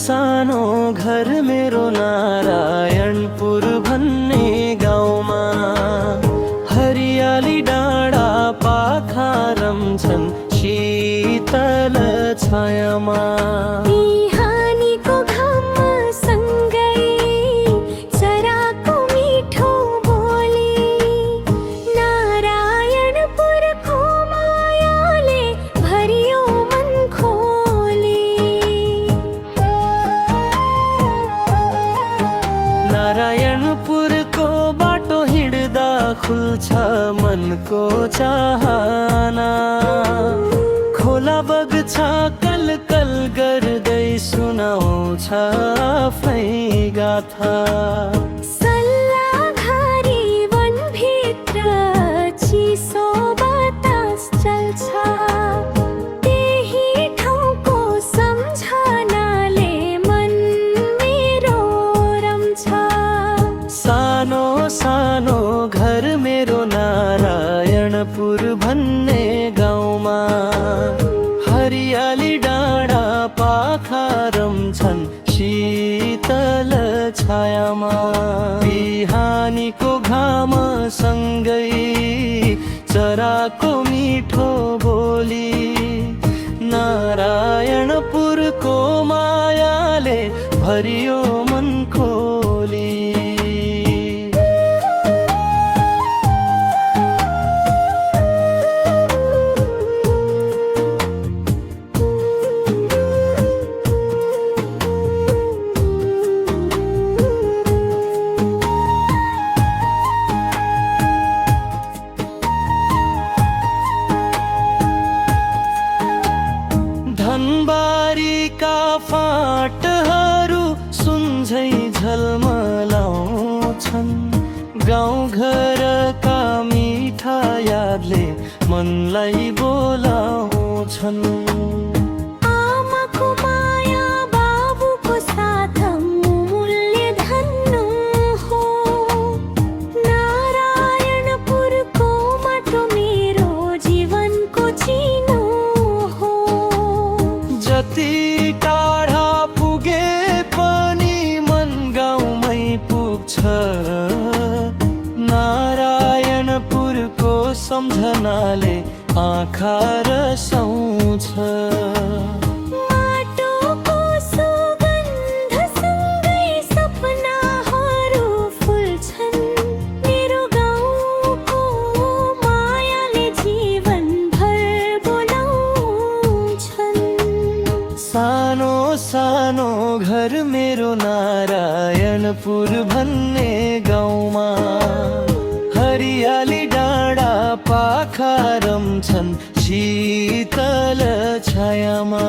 सानो घर मेरो नारायणपुर भन्ने गाउँमा। हरियाली डाँडा पाखा रम्छन् शीतल छायामा। बिहानीको घाम सँगै चराको मिठो बोली, नारायणपुरको मायाले भरियो मन खोली। नारायणपुरको बाटो हिँड्दा खुल्छ मनको चाहना। खोला बग्छ कल कल गर्दै सुनाउँछ आफै गाथा। सल्लाघारी वनभित्र चिसो बातास चल्छ, त्यही ठाउँको सम्झनाले मन मेरो रम्छ। सानो सानो घर मेरो नारायणपुर भन्ने गाउँमा। हरियाली डाँडा पाखा रम्छन् शीतल छायामा। बिहानीको घाम सँगै चराको मिठो बोली, नारायणपुरको मायाले भरियो मन खोली। धनबारीका फाटहरू सुनझै झलमलाउँछन्। गाउँघरका मिठा यादले मनलाई बोलाउँछन्। आमाको माया बाबुको साथ मूल्य धन हो, नारायणपुरको माटो मेरो जीवनको चिनो हो। जति टाढा पुगे पनि मन गाउँमै पुग्छ। नारायणपुरको सम्झनाले आँखा रसाउँछ। माटोको सुगन्धसँगै सपनाहरू फुल्छन्, मेरो गाउँको मायाले जीवनभर बोलाउँछन्। सानो सानो घर मेरो नारायणपुर भन्ने गाउँमा। हरियाली डाँडा पाखा रम्छन् शीतल छायामा।